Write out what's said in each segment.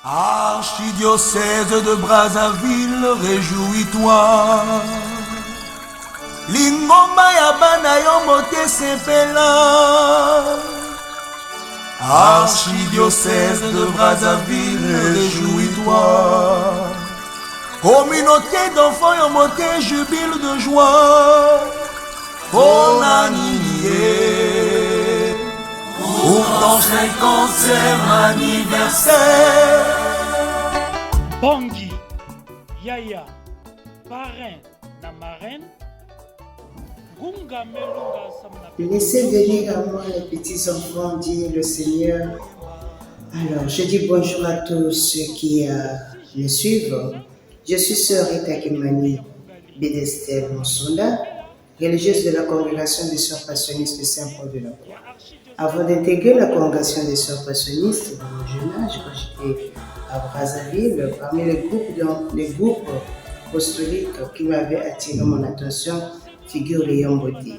Archidiocèse de Brazzaville, réjouis-toi. Lingomba ya bana yo mote sepela. Archidiocèse de Brazzaville, réjouis-toi. Communauté d'enfants yo mote jubile de joie. Bon anniversaire pour ton 50e anniversaire. Bongi, Yaya, parrain, na marraine, Gunga Melunga Samna. Laissez venir à moi les petits enfants, dit le Seigneur. Alors, je dis bonjour à tous ceux qui me suivent. Je suis sœur Rita Kimani Bédestel Monsonda, religieuse de la congrégation des sœurs passionnistes de Saint-Paul de la Croix. Avant d'intégrer la congrégation des sœurs passionnistes dans mon jeune âge, quand j'étais à Brazzaville, parmi les groupes apostoliques qui m'avaient attiré mon attention, figure les Yomboté.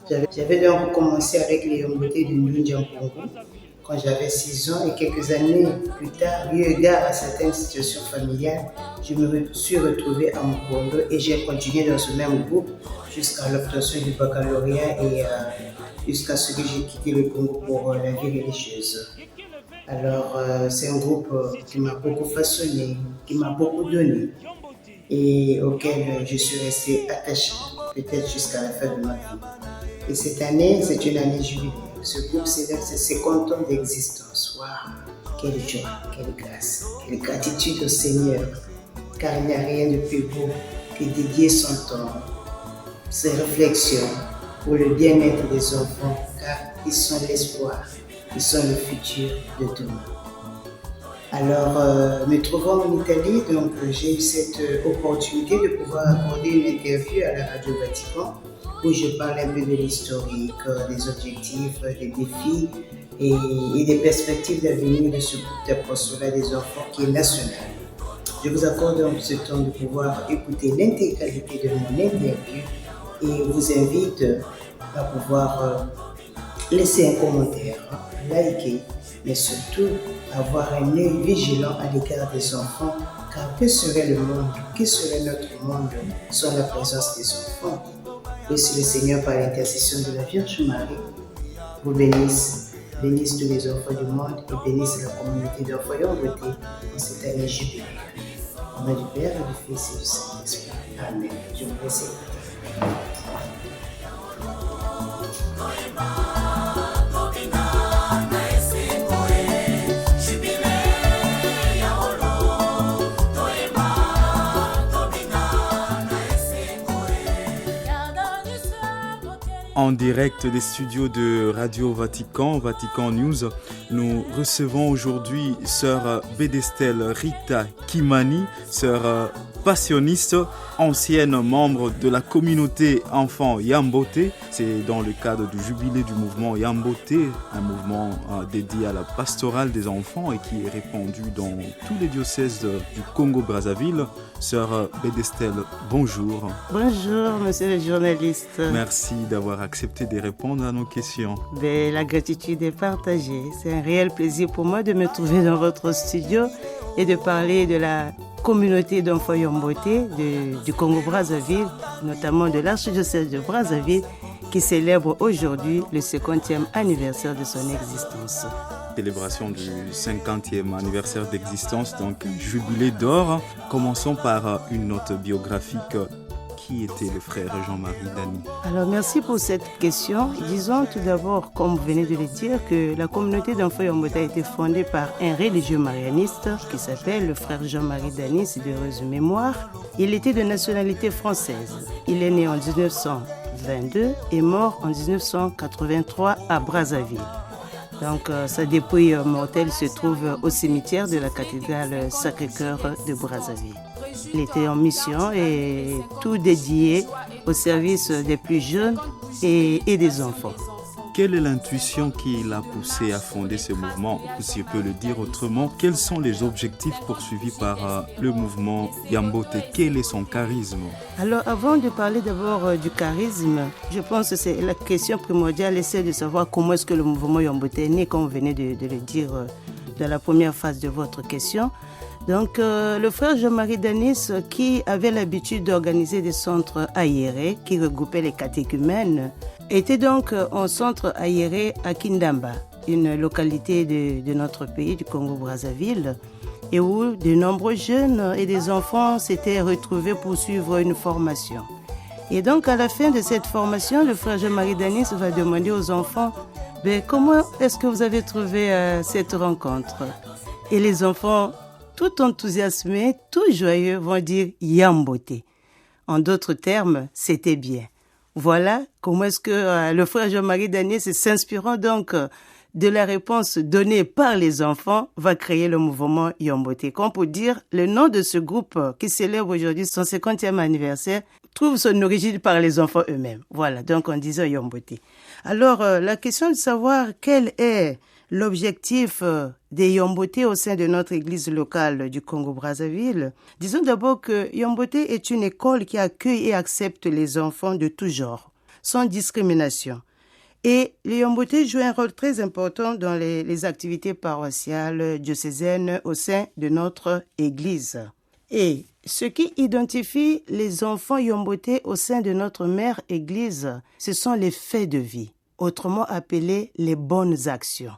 J'avais donc commencé avec les Yomboté de Ndundiankongo quand j'avais 6 ans et quelques années plus tard, eu égard à certaines situations familiales, je me suis retrouvée à Mukondo et j'ai continué dans ce même groupe jusqu'à l'obtention du baccalauréat et jusqu'à ce que j'ai quitté le Congo pour la vie religieuse. Alors, c'est un groupe qui m'a beaucoup façonné, qui m'a beaucoup donné et auquel je suis restée attachée, peut-être jusqu'à la fin de ma vie. Et cette année, c'est une année jubilaire. Ce groupe célèbre ses 50 ans d'existence. Waouh, quelle joie, quelle grâce, quelle gratitude au Seigneur, car il n'y a rien de plus beau que dédier son temps, ses réflexions pour le bien-être des enfants, car ils sont l'espoir, ils sont le futur de demain. Alors, me trouvant en Italie, donc j'ai eu cette opportunité de pouvoir accorder une interview à la Radio Vatican où je parle un peu de l'historique, des objectifs, des défis et des perspectives d'avenir de ce groupe d'apostolat des enfants qui est national. Je vous accorde donc ce temps de pouvoir écouter l'intégralité de mon interview et vous invite à pouvoir laisser un commentaire, liker, mais surtout avoir un œil vigilant à l'égard des enfants, car que serait le monde, que serait notre monde sans la présence des enfants? Et si le Seigneur, par l'intercession de la Vierge Marie, vous bénisse tous les enfants du monde et bénisse la communauté d'enfants Yomboté en cette année jubilaire. Au nom du Père, du Fils et du Saint-Esprit. Amen. Je vous laisse écouter. En direct des studios de Radio Vatican, Vatican News, nous recevons aujourd'hui sœur Bédestel Rita Kimani, sœur passionniste, ancienne membre de la communauté enfants Yamboté. C'est dans le cadre du jubilé du mouvement Yamboté, un mouvement dédié à la pastorale des enfants et qui est répandu dans tous les diocèses du Congo-Brazzaville. Sœur Bédestel, bonjour. Bonjour, monsieur le journaliste. Merci d'avoir accepté de répondre à nos questions. La gratitude est partagée. C'est un réel plaisir pour moi de me trouver dans votre studio et de parler de la communauté d'enfants Yomboté du Congo-Brazzaville, notamment de l'archidiocèse de Brazzaville, qui célèbre aujourd'hui le 50e anniversaire de son existence. Célébration du 50e anniversaire d'existence, donc jubilé d'or. Commençons par une note biographique. Qui était le frère Jean-Marie Dany? Alors merci pour cette question. Disons tout d'abord, comme vous venez de le dire, que la communauté d'enfants Yomboté a été fondée par un religieux marianiste qui s'appelle le frère Jean-Marie Dany, c'est d'heureuse mémoire. Il était de nationalité française. Il est né en 1922 et mort en 1983 à Brazzaville. Donc sa dépouille mortelle se trouve au cimetière de la cathédrale Sacré-Cœur de Brazzaville. Il était en mission et tout dédié au service des plus jeunes et des enfants. Quelle est l'intuition qui l'a poussé à fonder ce mouvement? Si je peux le dire autrement, quels sont les objectifs poursuivis par le mouvement Yamboté? Quel est son charisme? Alors avant de parler d'abord du charisme, je pense que c'est la question primordiale, c'est de savoir comment est-ce que le mouvement Yamboté est né, comme vous venez de le dire dans la première phase de votre question. Donc, le frère Jean-Marie Danis, qui avait l'habitude d'organiser des centres aérés qui regroupaient les catéchumènes, était donc en centre aéré à Kindamba, une localité de notre pays, du Congo-Brazzaville, et où de nombreux jeunes et des enfants s'étaient retrouvés pour suivre une formation. Et donc, à la fin de cette formation, le frère Jean-Marie Danis va demander aux enfants comment est-ce que vous avez trouvé cette rencontre? Et les enfants, tout enthousiasmés, tout joyeux, vont dire Yamboté. En d'autres termes, c'était bien. Voilà comment est-ce que le frère Jean-Marie Danis, s'inspirant donc de la réponse donnée par les enfants, va créer le mouvement Yamboté. Comme pour dire, le nom de ce groupe qui célèbre aujourd'hui son 50e anniversaire trouve son origine par les enfants eux-mêmes. Voilà, donc on disait Yamboté. Alors, la question de savoir quel est l'objectif des Yamboté au sein de notre église locale du Congo-Brazzaville. Disons d'abord que Yamboté est une école qui accueille et accepte les enfants de tout genre, sans discrimination. Et les Yamboté jouent un rôle très important dans les activités paroissiales diocésaines au sein de notre église. Et ce qui identifie les enfants Yamboté au sein de notre mère église, ce sont les faits de vie, autrement appelés les bonnes actions.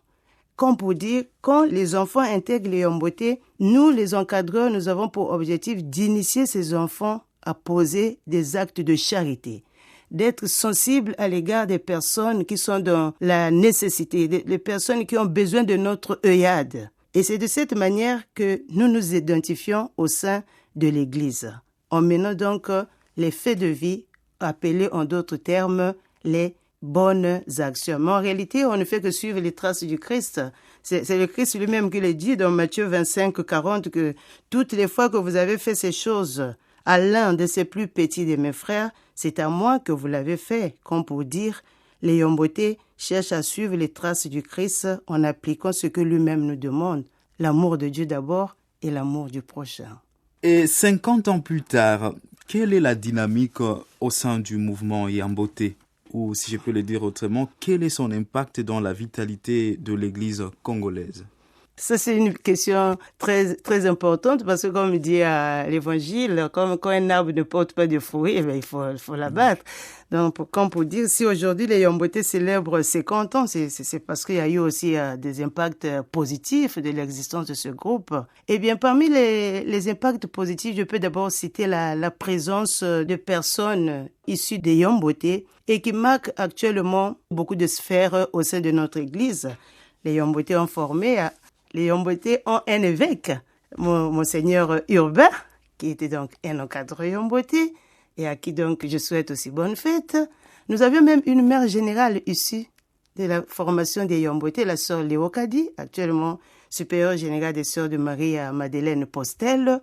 Comme pour dire, quand les enfants intègrent les Yamboté, nous, les encadreurs, nous avons pour objectif d'initier ces enfants à poser des actes de charité, d'être sensibles à l'égard des personnes qui sont dans la nécessité, des personnes qui ont besoin de notre œillade. Et c'est de cette manière que nous nous identifions au sein de l'Église, en menant donc les faits de vie, appelés en d'autres termes les bonnes actions. Mais en réalité, on ne fait que suivre les traces du Christ. C'est le Christ lui-même qui le dit dans Matthieu 25, 40, que toutes les fois que vous avez fait ces choses à l'un de ces plus petits de mes frères, c'est à moi que vous l'avez fait. Comme pour dire, les Yamboté cherchent à suivre les traces du Christ en appliquant ce que lui-même nous demande. L'amour de Dieu d'abord et l'amour du prochain. Et 50 ans plus tard, quelle est la dynamique au sein du mouvement Yamboté? Ou si je peux le dire autrement, quel est son impact dans la vitalité de l'Église congolaise? Ça, c'est une question très, très importante parce que, comme dit l'Évangile, quand un arbre ne porte pas de fruits, il faut l'abattre. Donc, comme pour dire, si aujourd'hui les Yamboté célèbrent 50 ans, c'est parce qu'il y a eu aussi des impacts positifs de l'existence de ce groupe. Eh bien, parmi les impacts positifs, je peux d'abord citer la présence de personnes issues des Yamboté et qui marquent actuellement beaucoup de sphères au sein de notre Église. Les Yamboté ont formé... Les Yamboté ont un évêque, Monseigneur Urbain, qui était donc un encadreur Yamboté, et à qui donc je souhaite aussi bonne fête. Nous avions même une mère générale issue de la formation des Yamboté, la sœur Léo Kadi, actuellement supérieure générale des sœurs de Marie à Madeleine Postel,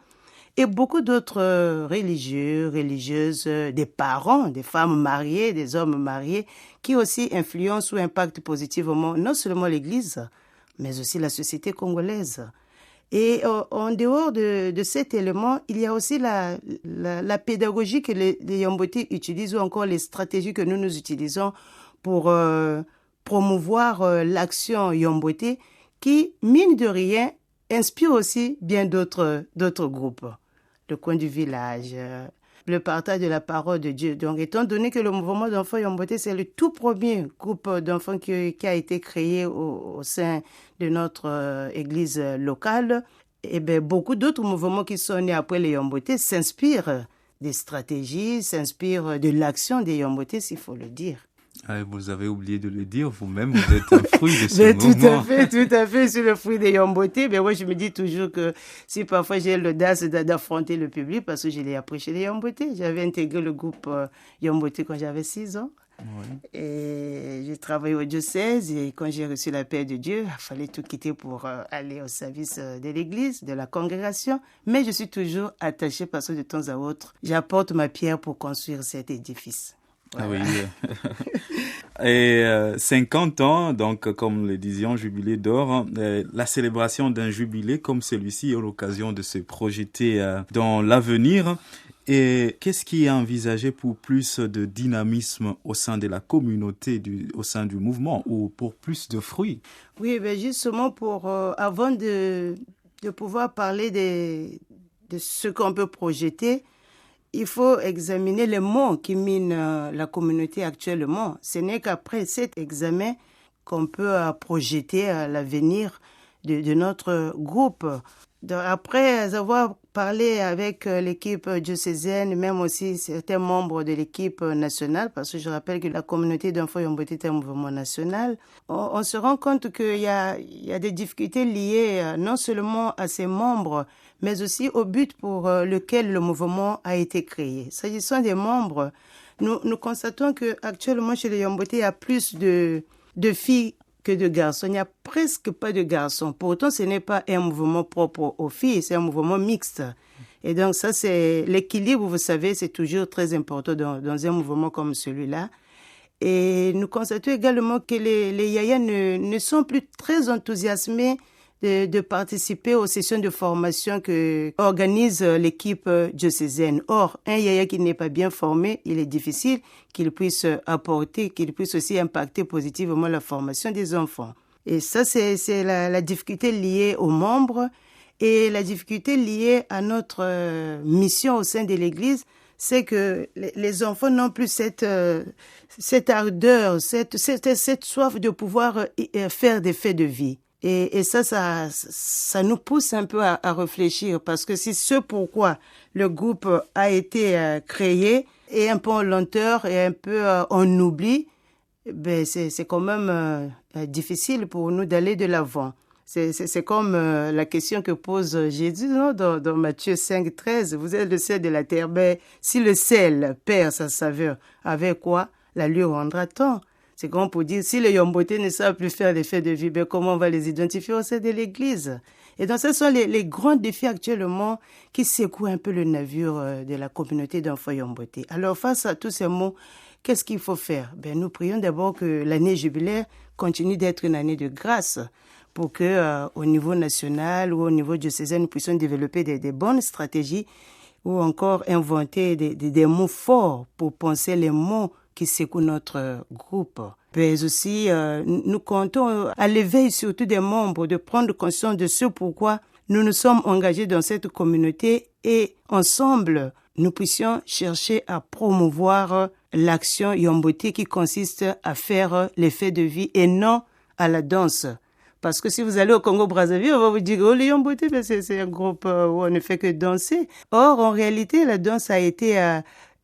et beaucoup d'autres religieux, religieuses, des parents, des femmes mariées, des hommes mariés, qui aussi influencent ou impactent positivement non seulement l'Église, mais aussi la société congolaise. Et en dehors de cet élément, il y a aussi la pédagogie que les Yamboté utilisent ou encore les stratégies que nous utilisons pour promouvoir l'action Yamboté qui, mine de rien, inspire aussi bien d'autres groupes. Le coin du village, le partage de la parole de Dieu. Donc, étant donné que le mouvement d'enfants Yamboté, c'est le tout premier groupe d'enfants qui a été créé au sein de notre église locale, et bien, beaucoup d'autres mouvements qui sont nés après les Yamboté s'inspirent des stratégies, s'inspirent de l'action des Yamboté, s'il faut le dire. Ah, vous avez oublié de le dire, vous-même, vous êtes un fruit de ce mouvement. Tout à fait, sur le fruit des Yamboté. Mais moi, je me dis toujours que si parfois j'ai l'audace d'affronter le public, parce que je l'ai appris chez les Yamboté. J'avais intégré le groupe Yamboté quand j'avais 6 ans. Oui. Et j'ai travaillé au diocèse et quand j'ai reçu la paix de Dieu, il fallait tout quitter pour aller au service de l'église, de la congrégation. Mais je suis toujours attachée parce que de temps à autre, j'apporte ma pierre pour construire cet édifice. Voilà. Ah oui. Et 50 ans, donc comme le disions, jubilé d'or, la célébration d'un jubilé comme celui-ci est l'occasion de se projeter dans l'avenir. Et qu'est-ce qui est envisagé pour plus de dynamisme au sein de la communauté, au sein du mouvement, ou pour plus de fruits? Oui, ben justement, avant de pouvoir parler de ce qu'on peut projeter, il faut examiner les mots qui minent la communauté actuellement. Ce n'est qu'après cet examen qu'on peut projeter l'avenir de notre groupe. Après avoir parlé avec l'équipe diocésaine, même aussi certains membres de l'équipe nationale, parce que je rappelle que la communauté d'enfants Yomboté est un mouvement national, on se rend compte qu'il y a des difficultés liées non seulement à ses membres, mais aussi au but pour lequel le mouvement a été créé. S'agissant des membres, nous constatons qu'actuellement chez les Yomboté, il y a plus de filles que de garçons. Il n'y a presque pas de garçons. Pourtant, ce n'est pas un mouvement propre aux filles, c'est un mouvement mixte. Et donc ça, c'est l'équilibre, vous savez, c'est toujours très important dans un mouvement comme celui-là. Et nous constatons également que les yayas ne sont plus très enthousiasmés de participer aux sessions de formation que organise l'équipe diocésaine. Or, un yaya qui n'est pas bien formé, il est difficile qu'il puisse apporter, qu'il puisse aussi impacter positivement la formation des enfants. Et ça, c'est la difficulté liée aux membres et la difficulté liée à notre mission au sein de l'Église, c'est que les enfants n'ont plus cette ardeur, cette soif de pouvoir faire des faits de vie. Et ça nous pousse un peu à réfléchir, parce que c'est ce pourquoi le groupe a été créé et un peu en lenteur et un peu en oubli, ben c'est quand même difficile pour nous d'aller de l'avant. C'est comme la question que pose Jésus, non, dans Matthieu 5, 13. Vous êtes le sel de la terre. Ben, si le sel perd sa saveur, avec quoi la lui rendra-t-on? C'est comme pour dire, si les Yomboté ne savent plus faire des faits de vie, ben comment on va les identifier au sein de l'Église? Et donc, ce sont les grands défis actuellement qui secouent un peu le navire de la communauté d'enfants Yomboté. Alors, face à tous ces mots, qu'est-ce qu'il faut faire? Ben, nous prions d'abord que l'année jubilaire continue d'être une année de grâce pour que, au niveau national ou au niveau diocésain, nous puissions développer des bonnes stratégies ou encore inventer des mots forts pour penser les mots qui secouent notre groupe. Mais aussi, nous comptons à l'éveil surtout des membres de prendre conscience de ce pourquoi nous nous sommes engagés dans cette communauté et ensemble, nous puissions chercher à promouvoir l'action Yomboté qui consiste à faire les faits de vie et non à la danse. Parce que si vous allez au Congo-Brazzaville, on va vous dire « Oh, les Yomboté, c'est un groupe où on ne fait que danser ». Or, en réalité, la danse a été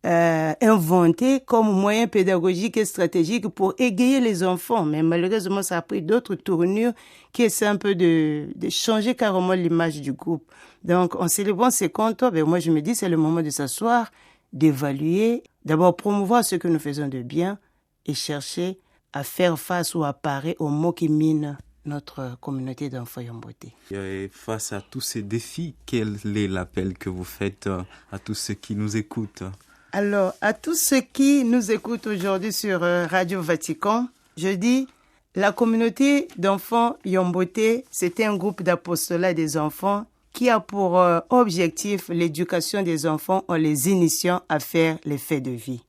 inventé comme moyen pédagogique et stratégique pour égayer les enfants. Mais malheureusement, ça a pris d'autres tournures qui essaient un peu de changer carrément l'image du groupe. Donc, en célébrant ces comptes, moi, je me dis, c'est le moment de s'asseoir, d'évaluer, d'abord promouvoir ce que nous faisons de bien et chercher à faire face ou à parer aux mots qui minent notre communauté d'enfants Yomboté. Et face à tous ces défis, quel est l'appel que vous faites à tous ceux qui nous écoutent? Alors, à tous ceux qui nous écoutent aujourd'hui sur Radio Vatican, je dis, la communauté d'enfants Yomboté, c'est un groupe d'apostolat des enfants qui a pour objectif l'éducation des enfants en les initiant à faire les faits de vie.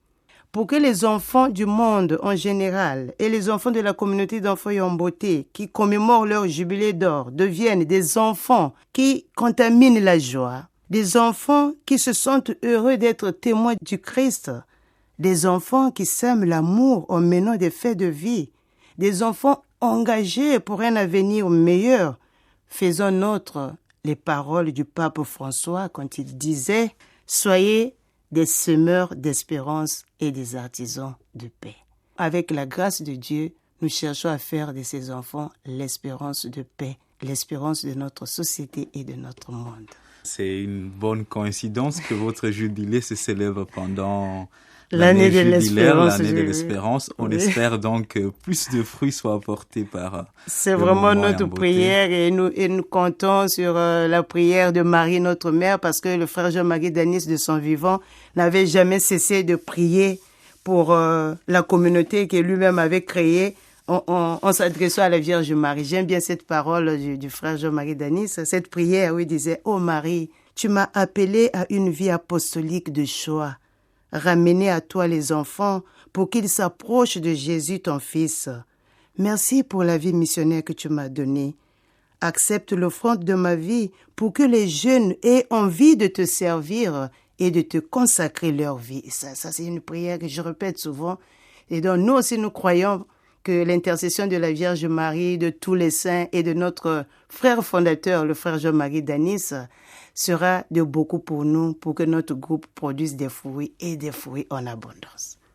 Pour que les enfants du monde en général et les enfants de la communauté d'enfants Yomboté qui commémorent leur jubilé d'or deviennent des enfants qui contaminent la joie, des enfants qui se sentent heureux d'être témoins du Christ, des enfants qui sèment l'amour en menant des faits de vie, des enfants engagés pour un avenir meilleur. Faisons nôtre les paroles du pape François quand il disait « Soyez des semeurs d'espérance et des artisans de paix ». Avec la grâce de Dieu, nous cherchons à faire de ces enfants l'espérance de paix, l'espérance de notre société et de notre monde. C'est une bonne coïncidence que votre jubilé se célèbre pendant l'année de l'espérance. On espère donc que plus de fruits soient apportés par C'est vraiment notre prière et nous comptons sur la prière de Marie, notre mère, parce que le frère Jean-Marie Danis, de son vivant, n'avait jamais cessé de prier pour la communauté que lui-même avait créée en s'adressant à la Vierge Marie. J'aime bien cette parole du frère Jean-Marie Danis, cette prière où il disait « Oh Marie, Tu m'as appelé à une vie apostolique de choix. Ramener à toi les enfants pour qu'ils s'approchent de Jésus, ton Fils. Merci pour la vie missionnaire que tu m'as donnée. Accepte l'offrande de ma vie pour que les jeunes aient envie de te servir et de te consacrer leur vie. Ça c'est une prière que je répète souvent. Et donc, nous aussi, nous croyons que l'intercession de la Vierge Marie, de tous les saints et de notre frère fondateur, le frère Jean-Marie Danis, sera de beaucoup pour nous, pour que notre groupe produise des fruits et des fruits en abondance.